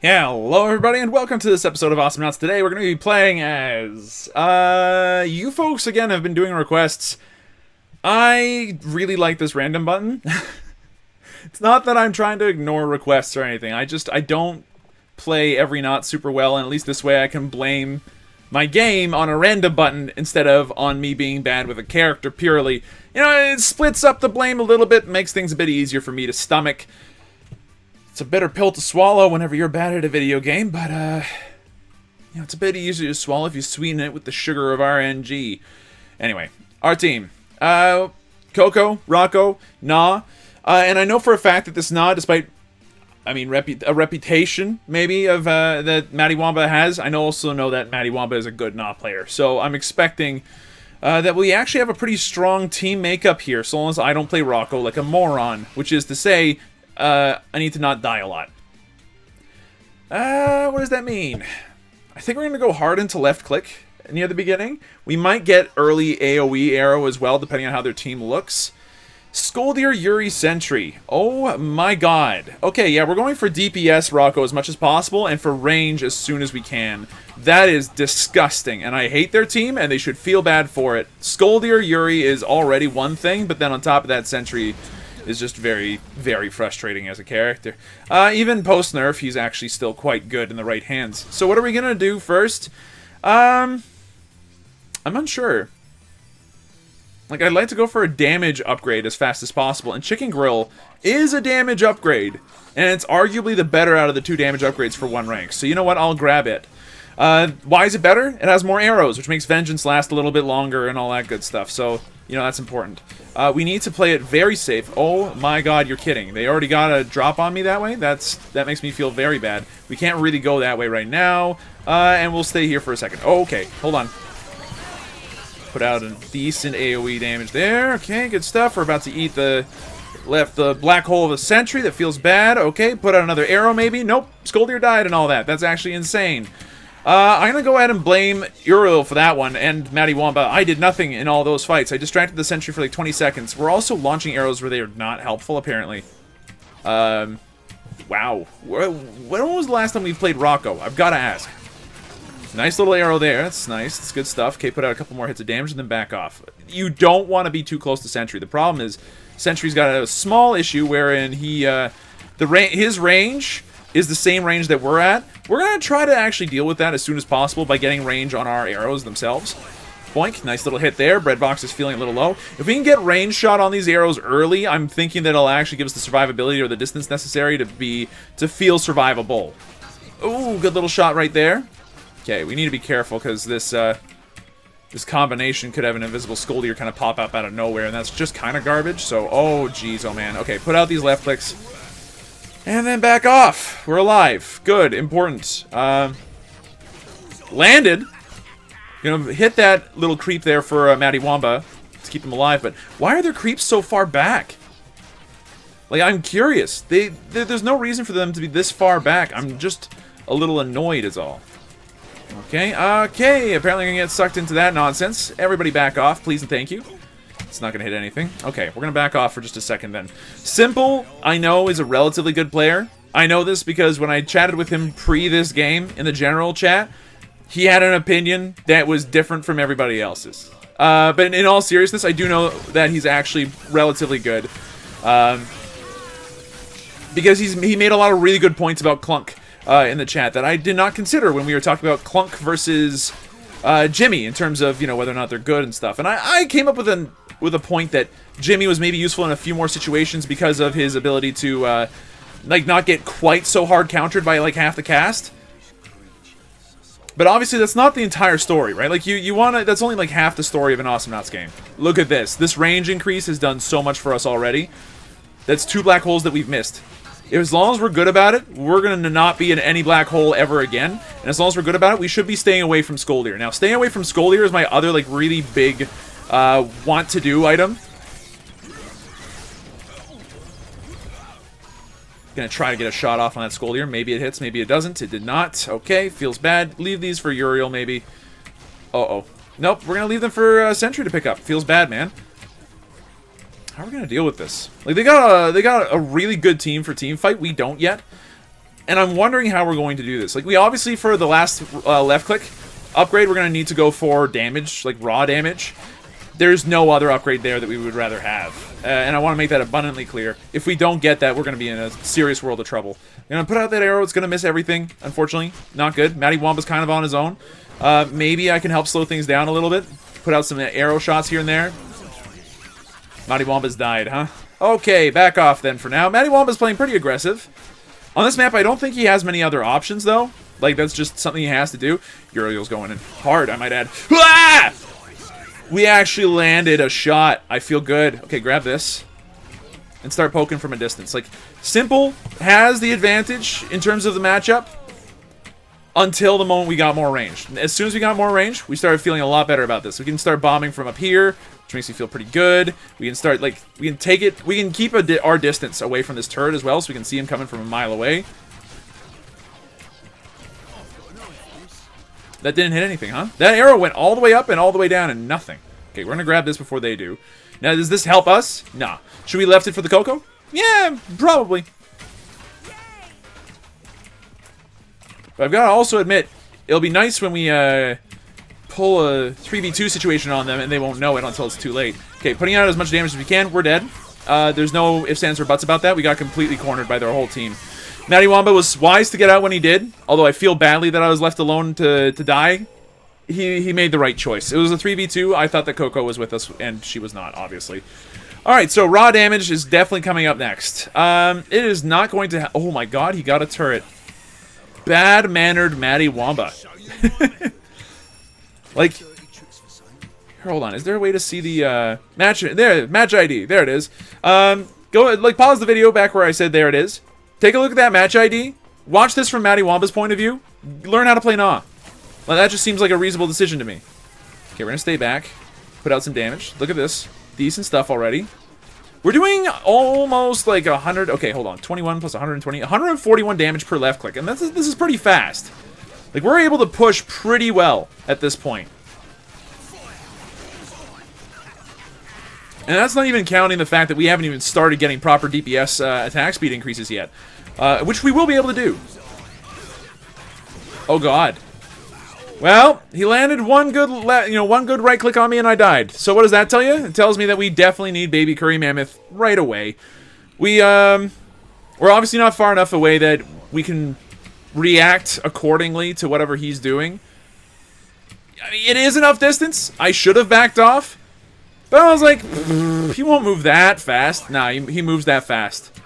Hello everybody and welcome to this episode of Awesomenauts. Today we're going to be playing as... you folks again have been doing requests. I really like this random button. It's not that I'm trying to ignore requests or anything. I don't play every knot super well, and at least this way I can blame my game on a random button instead of on me being bad with a character purely. You know, it splits up the blame a little bit, makes things a bit easier for me to stomach. It's a bitter pill to swallow whenever you're bad at a video game, but, you know, it's a bit easier to swallow if you sweeten it with the sugar of RNG. Anyway, our team. Coco, Rocco, Nah, and I know for a fact that this Nah, despite, I mean, a reputation, maybe, of, that Matty Wamba has, I also know that Matty Wamba is a good Nah player, so I'm expecting, that we actually have a pretty strong team makeup here, so long as I don't play Rocco like a moron, which is to say, I need to not die a lot. What does that mean? I think we're going to go hard into left click near the beginning. We might get early AoE arrow as well, depending on how their team looks. Skoldir Yuri Sentry. Oh my god. Okay, yeah, we're going for DPS Rocco as much as possible, and for range as soon as we can. That is disgusting, and I hate their team, and they should feel bad for it. Skoldir Yuri is already one thing, but then on top of that, Sentry is just very, very frustrating as a character. Even post-nerf, he's actually still quite good in the right hands. So what are we gonna do first? I'm unsure. Like, I'd like to go for a damage upgrade as fast as possible, and Chicken Grill is a damage upgrade, and it's arguably the better out of the two damage upgrades for one rank. So you know what? I'll grab it. Why is it better? It has more arrows, which makes Vengeance last a little bit longer and all that good stuff. So, you know, that's important. We need to play it very safe. Oh my god, you're kidding. They already got a drop on me that way? That makes me feel very bad. We can't really go that way right now. And we'll stay here for a second. Oh, okay. Hold on. Put out a decent AoE damage there. Okay, good stuff. We're about to eat the black hole of a sentry. That feels bad. Okay, put out another arrow maybe. Nope. Skoldir died and all that. That's actually insane. I'm gonna go ahead and blame Uriel for that one, and Matty Wamba. I did nothing in all those fights. I distracted the sentry for like 20 seconds. We're also launching arrows where they are not helpful, apparently. Wow. When was the last time we played Rocco? I've gotta ask. Nice little arrow there. That's nice. That's good stuff. Okay, put out a couple more hits of damage and then back off. You don't want to be too close to Sentry. The problem is, Sentry's got a small issue wherein his range is the same range that we're at. We're going to try to actually deal with that as soon as possible by getting range on our arrows themselves. Boink, nice little hit there. Breadbox is feeling a little low. If we can get range shot on these arrows early, I'm thinking that it'll actually give us the survivability or the distance necessary to feel survivable. Ooh, good little shot right there. Okay, we need to be careful because this combination could have an invisible Skoldir kind of pop up out of nowhere, and that's just kind of garbage. So, oh geez, oh man. Okay, put out these left clicks. And then back off. We're alive. Good. Important. Landed. Gonna hit that little creep there for Matty Wamba to keep him alive, but why are their creeps so far back? Like, I'm curious. There's no reason for them to be this far back. I'm just a little annoyed is all. Okay, okay. Apparently I'm gonna get sucked into that nonsense. Everybody back off, please and thank you. It's not going to hit anything. Okay, we're going to back off for just a second then. Simple, I know, is a relatively good player. I know this because when I chatted with him pre this game in the general chat, he had an opinion that was different from everybody else's. But in all seriousness, I do know that he's actually relatively good. Because he made a lot of really good points about Clunk in the chat that I did not consider when we were talking about Clunk versus Jimmy in terms of, you know, whether or not they're good and stuff. And I came up with a point that Jimmy was maybe useful in a few more situations because of his ability to, like, not get quite so hard countered by, like, half the cast. But obviously that's not the entire story, right? Like, you wanna, that's only, like, half the story of an Awesomenauts game. Look at this. This range increase has done so much for us already. That's 2 black holes that we've missed. As long as we're good about it, we're going to not be in any black hole ever again. And as long as we're good about it, we should be staying away from Skoldir. Now, staying away from Skoldir is my other, like, really big want-to-do item. Gonna try to get a shot off on that Skoldir. Maybe it hits, maybe it doesn't. It did not. Okay, feels bad. Leave these for Uriel, maybe. Uh-oh. Nope, we're gonna leave them for Sentry to pick up. Feels bad, man. How are we gonna deal with this? Like, they got a really good team for team fight. We don't yet. And I'm wondering how we're going to do this. Like, we obviously, for the last left click upgrade, we're going to need to go for damage, like raw damage. There's no other upgrade there that we would rather have. And I want to make that abundantly clear. If we don't get that, we're going to be in a serious world of trouble. I'm going to put out that arrow. It's going to miss everything, unfortunately. Not good. Matty Wamba's kind of on his own. Maybe I can help slow things down a little bit. Put out some arrow shots here and there. Matty Wamba's died, huh? Okay, back off then for now. Matty Wamba's playing pretty aggressive. On this map, I don't think he has many other options, though. Like, that's just something he has to do. Uriel's going in hard, I might add. Ah! We actually landed a shot. I feel good. Okay, grab this. And start poking from a distance. Like, Simple has the advantage in terms of the matchup until the moment we got more range. As soon as we got more range, we started feeling a lot better about this. We can start bombing from up here, which makes me feel pretty good. We can start, like, we can take it, we can keep our distance away from this turret as well, so we can see him coming from a mile away. That didn't hit anything, huh? That arrow went all the way up and all the way down and nothing. Okay, we're gonna grab this before they do. Now, does this help us? Nah. Should we left it for the Coco? Yeah, probably. But I've got to also admit, it'll be nice when we pull a 3v2 situation on them and they won't know it until it's too late. Okay, putting out as much damage as we can. We're dead. There's no ifs, ands, or buts about that. We got completely cornered by their whole team. Matty Wamba was wise to get out when he did, although I feel badly that I was left alone to die. He made the right choice. It was a 3v2. I thought that Coco was with us, and she was not, obviously. Alright, so raw damage is definitely coming up next. It is not going to... Oh my god, he got a turret. Bad-mannered Matty Wamba. Like... Here, hold on. Is there a way to see the match... There, match ID. There it is. Go, like, pause the video back where I said there it is. Take a look at that match ID. Watch this from Matty Wamba's point of view. Learn how to play Nah. Well, that just seems like a reasonable decision to me. Okay, we're going to stay back. Put out some damage. Look at this. Decent stuff already. We're doing almost like 100... Okay, hold on. 21 plus 120. 141 damage per left click. And this is pretty fast. Like, we're able to push pretty well at this point. And that's not even counting the fact that we haven't even started getting proper DPS attack speed increases yet. Which we will be able to do. Oh, God. Well, he landed one good right click on me and I died. So what does that tell you? It tells me that we definitely need Baby Curry Mammoth right away. We're obviously not far enough away that we can react accordingly to whatever he's doing. I mean, it is enough distance. I should have backed off. But I was like, he won't move that fast. Nah, he moves that fast.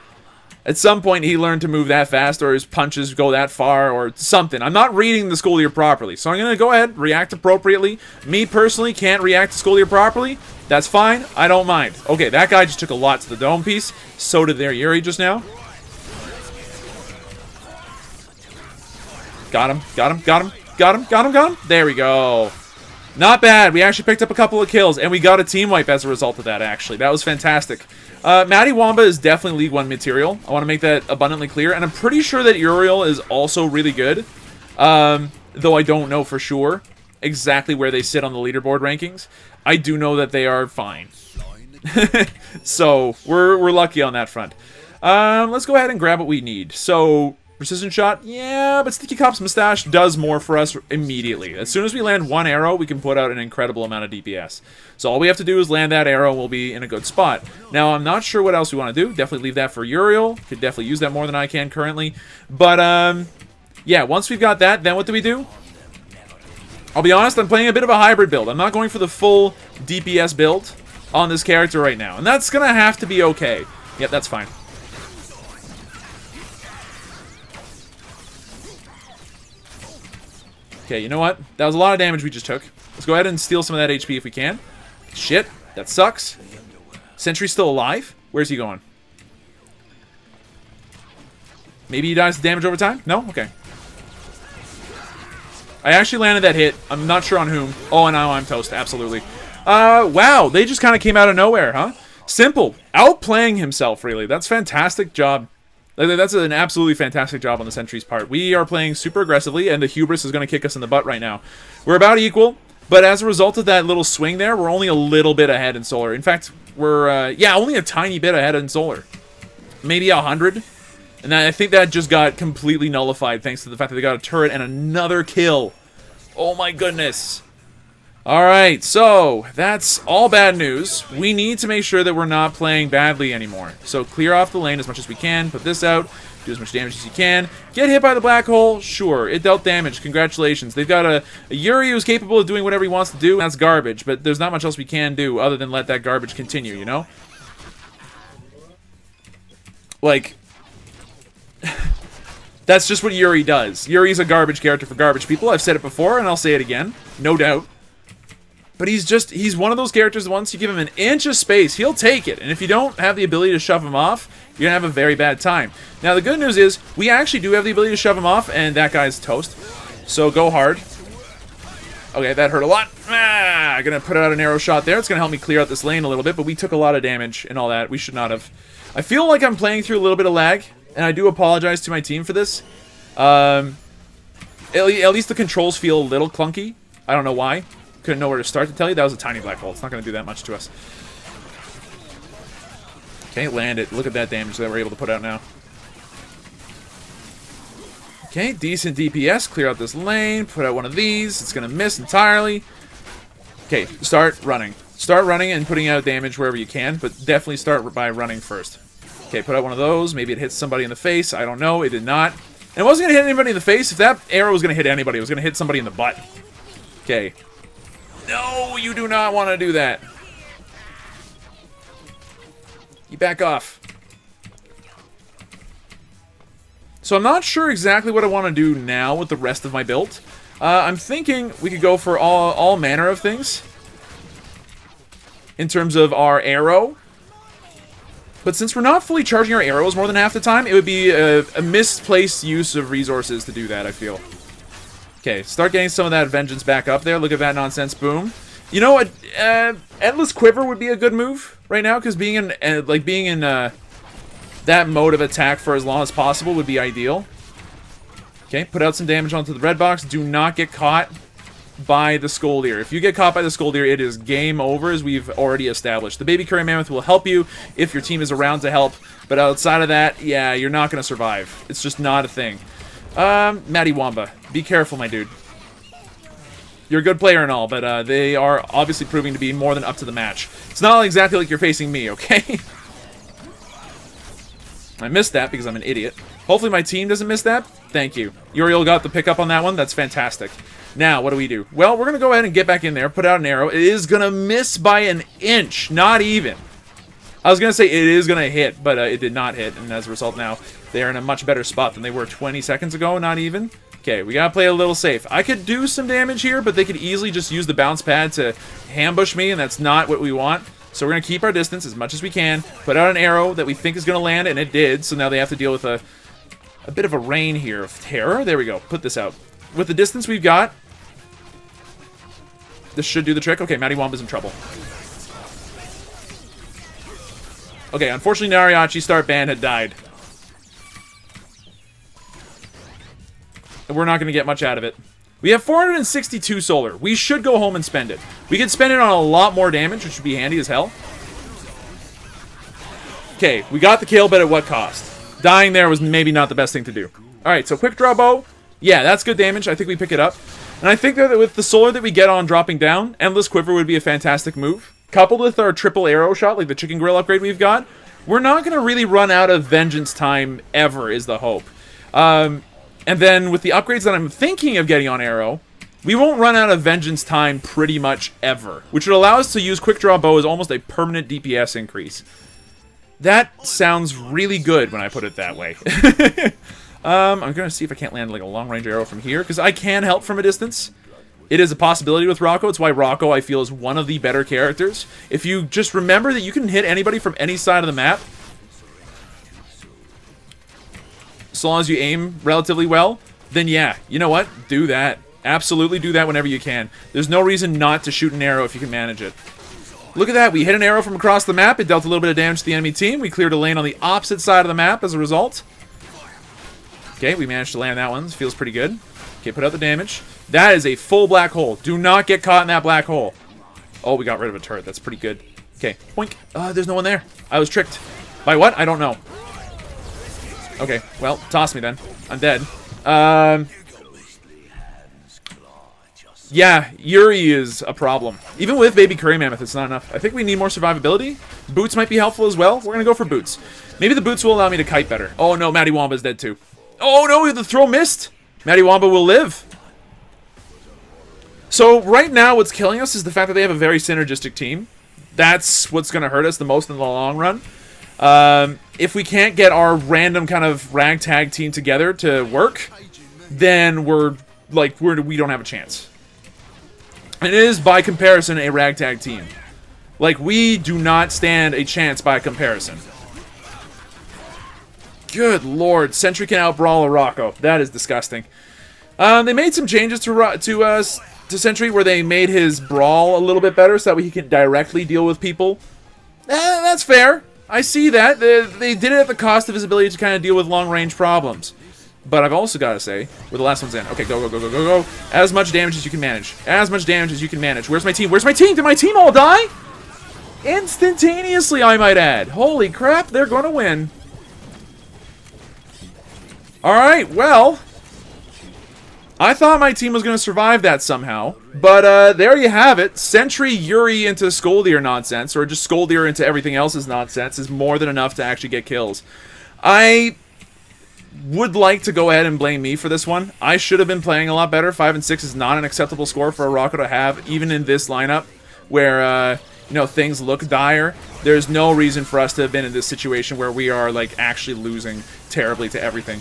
At some point, he learned to move that fast, or his punches go that far, or something. I'm not reading the Scholier properly, so I'm going to go ahead, react appropriately. Me, personally, can't react to Scholier properly. That's fine. I don't mind. Okay, that guy just took a lot to the dome piece. So did their Yuri just now. Got him, got him, got him, got him, got him, got him. There we go. Not bad. We actually picked up a couple of kills, and we got a team wipe as a result of that, actually. That was fantastic. Matty Wamba is definitely League 1 material. I want to make that abundantly clear. And I'm pretty sure that Uriel is also really good. Though I don't know for sure exactly where they sit on the leaderboard rankings. I do know that they are fine. So, we're lucky on that front. Let's go ahead and grab what we need. So... Precision shot? Yeah, but Sticky Cop's mustache does more for us immediately. As soon as we land one arrow, we can put out an incredible amount of DPS. So all we have to do is land that arrow and we'll be in a good spot. Now, I'm not sure what else we want to do. Definitely leave that for Uriel. Could definitely use that more than I can currently. But, yeah, once we've got that, then what do? I'll be honest, I'm playing a bit of a hybrid build. I'm not going for the full DPS build on this character right now. And that's going to have to be okay. Yep, that's fine. Okay, you know what? That was a lot of damage we just took. Let's go ahead and steal some of that HP if we can. Shit, that sucks. Sentry's still alive? Where's he going? Maybe he dies to damage over time? No? Okay. I actually landed that hit. I'm not sure on whom. Oh, and now I'm toast. Absolutely. Wow, they just kind of came out of nowhere, huh? Simple. Outplaying himself, really. That's fantastic job. That's an absolutely fantastic job on the Sentry's part. We are playing super aggressively, and the hubris is going to kick us in the butt right now. We're about equal, but as a result of that little swing there, we're only a little bit ahead in Solar. In fact, we're, yeah, only a tiny bit ahead in Solar. Maybe 100. And I think that just got completely nullified thanks to the fact that they got a turret and another kill. Oh my goodness. Alright, so that's all bad news. We need to make sure that we're not playing badly anymore. So clear off the lane as much as we can, put this out, do as much damage as you can. Get hit by the black hole? Sure, it dealt damage. Congratulations. They've got a Yuri who's capable of doing whatever he wants to do. That's garbage, but there's not much else we can do other than let that garbage continue, you know? Like, that's just what Yuri does. Yuri's a garbage character for garbage people. I've said it before, and I'll say it again. No doubt. But he's one of those characters, once you give him an inch of space, he'll take it. And if you don't have the ability to shove him off, you're going to have a very bad time. Now, the good news is, we actually do have the ability to shove him off, and that guy's toast. So, go hard. Okay, that hurt a lot. I'm going to put out an arrow shot there. It's going to help me clear out this lane a little bit, but we took a lot of damage and all that. We should not have. I feel like I'm playing through a little bit of lag, and I do apologize to my team for this. At least the controls feel a little clunky. I don't know why. Couldn't know where to start to tell you. That was a tiny black hole. It's not going to do that much to us. Okay, land it. Look at that damage that we're able to put out now. Okay, decent DPS. Clear out this lane. Put out one of these. It's going to miss entirely. Okay, start running. Start running and putting out damage wherever you can, but definitely start by running first. Okay, put out one of those. Maybe it hits somebody in the face. I don't know. It did not. And it wasn't going to hit anybody in the face. If that arrow was going to hit anybody, it was going to hit somebody in the butt. Okay. No, you do not want to do that. You back off. So I'm not sure exactly what I want to do now with the rest of my build. I'm thinking we could go for all manner of things in terms of our arrow. But since we're not fully charging our arrows more than half the time, it would be a misplaced use of resources to do that, I feel. Okay, start getting some of that vengeance back up there. Look at that nonsense. Boom. You know what? Endless Quiver would be a good move right now, because being in that mode of attack for as long as possible would be ideal. Okay, put out some damage onto the red box. Do not get caught by the Skoldir. If you get caught by the Skoldir, it is game over, as we've already established. The Baby Curry Mammoth will help you if your team is around to help, but outside of that, yeah, you're not going to survive. It's just not a thing. Matty Wamba, be careful, my dude. You're a good player and all, but they are obviously proving to be more than up to the match. It's not exactly like you're facing me, okay? I missed that because I'm an idiot. Hopefully my team doesn't miss that. Thank you. Uriel got the pickup on that one. That's fantastic. Now, what do we do? Well, we're going to go ahead and get back in there, put out an arrow. It is going to miss by an inch, not even. I was going to say it is going to hit, but it did not hit, and as a result now, they're in a much better spot than they were 20 seconds ago, not even. Okay, we got to play a little safe. I could do some damage here, but they could easily just use the bounce pad to ambush me, and that's not what we want. So we're going to keep our distance as much as we can, put out an arrow that we think is going to land, and it did, so now they have to deal with a bit of a rain here of terror. There we go. Put this out. With the distance we've got, this should do the trick. Okay, Matty Wamba's in trouble. Okay, unfortunately, Nariachi Start Band had died. And we're not going to get much out of it. We have 462 solar. We should go home and spend it. We could spend it on a lot more damage, which would be handy as hell. Okay, we got the kill, but at what cost? Dying there was maybe not the best thing to do. Alright, so quick draw bow. Yeah, that's good damage. I think we pick it up. And I think that with the solar that we get on dropping down, Endless Quiver would be a fantastic move. Coupled with our triple arrow shot, like the Chicken Grill upgrade we've got, we're not going to really run out of vengeance time ever, is the hope. And then with the upgrades that I'm thinking of getting on arrow, we won't run out of vengeance time pretty much ever, which would allow us to use quick draw bow as almost a permanent DPS increase. That sounds really good when I put it that way. I'm going to see if I can't land like a long-range arrow from here, because I can help from a distance. It is a possibility with Rocco. It's why Rocco, I feel, is one of the better characters. If you just remember that you can hit anybody from any side of the map, so long as you aim relatively well, then yeah, you know what? Do that. Absolutely do that whenever you can. There's no reason not to shoot an arrow if you can manage it. Look at that. We hit an arrow from across the map. It dealt a little bit of damage to the enemy team. We cleared a lane on the opposite side of the map as a result. Okay, we managed to land that one. This feels pretty good. Okay, put out the damage. That is a full black hole. Do not get caught in that black hole. Oh, we got rid of a turret. That's pretty good. Okay, boink. There's no one there. I was tricked. By what? I don't know. Okay, well, toss me then. I'm dead. Yeah, Yuri is a problem. Even with Baby Curry Mammoth, it's not enough. I think we need more survivability. Boots might be helpful as well. We're going to go for Boots. Maybe the Boots will allow me to kite better. Oh no, Matty Wamba's dead too. Oh no, the throw missed. Matty Wamba will live. So right now what's killing us is the fact that they have a very synergistic team. That's what's going to hurt us the most in the long run. If we can't get our random kind of ragtag team together to work, then we don't have a chance. It is, by comparison, a ragtag team. Like, we do not stand a chance by comparison. Good lord, Sentry can out-brawl a Rocco. That is disgusting. They made some changes to Sentry where they made his brawl a little bit better so that he can directly deal with people. That's fair. I see that. They did it at the cost of his ability to kind of deal with long-range problems. But I've also got to say, where the last one's in. Okay, go. As much damage as you can manage. As much damage as you can manage. Where's my team? Where's my team? Did my team all die? Instantaneously, I might add. Holy crap, they're going to win. Alright, well, I thought my team was going to survive that somehow. But there you have it. Sentry Yuri into Skoldir nonsense, or just Skoldir into everything else's nonsense, is more than enough to actually get kills. I would like to go ahead and blame me for this one. I should have been playing a lot better. 5 and 6 is not an acceptable score for a Rocco to have, even in this lineup where things look dire. There's no reason for us to have been in this situation where we are like actually losing terribly to everything.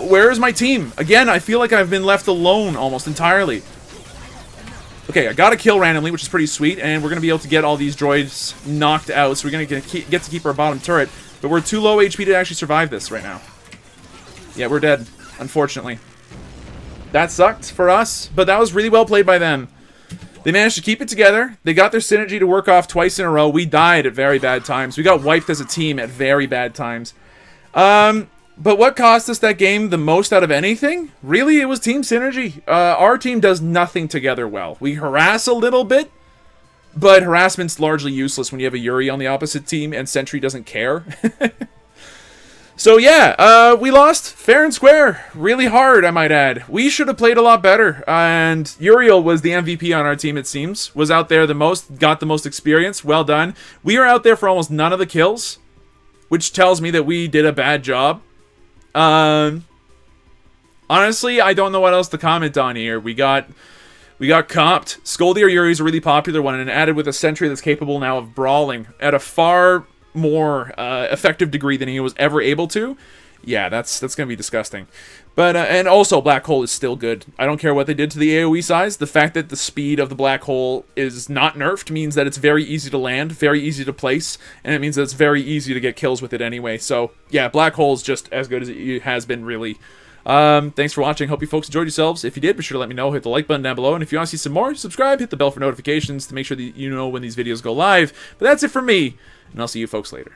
Where is my team? Again, I feel like I've been left alone almost entirely. Okay, I got a kill randomly, which is pretty sweet, and we're going to be able to get all these droids knocked out, so we're going to get to keep our bottom turret, but we're too low HP to actually survive this right now. Yeah, we're dead, unfortunately. That sucked for us, but that was really well played by them. They managed to keep it together. They got their synergy to work off twice in a row. We died at very bad times. We got wiped as a team at very bad times. But what cost us that game the most out of anything? Really, it was team synergy. Our team does nothing together well. We harass a little bit, but harassment's largely useless when you have a Yuri on the opposite team and Sentry doesn't care. So yeah, we lost fair and square. Really hard, I might add. We should have played a lot better. And Uriel was the MVP on our team, it seems. Was out there the most, got the most experience. Well done. We were out there for almost none of the kills, which tells me that we did a bad job. Honestly, I don't know what else to comment on here. We got comped. Skoldir Yuri is a really popular one, and added with a Sentry that's capable now of brawling at a far more effective degree than he was ever able to. Yeah, that's gonna be disgusting. But and also Black Hole is still good. I don't care what they did to the AoE size. The fact that the speed of the Black Hole is not nerfed means that it's very easy to land, very easy to place, and it means that it's very easy to get kills with it anyway. So yeah, Black Hole is just as good as it has been, really. Thanks for watching. Hope you folks enjoyed yourselves. If you did, be sure to let me know. Hit the like button down below, and if you want to see some more, subscribe, hit the bell for notifications to make sure that you know when these videos go live. But that's it for me, and I'll see you folks later.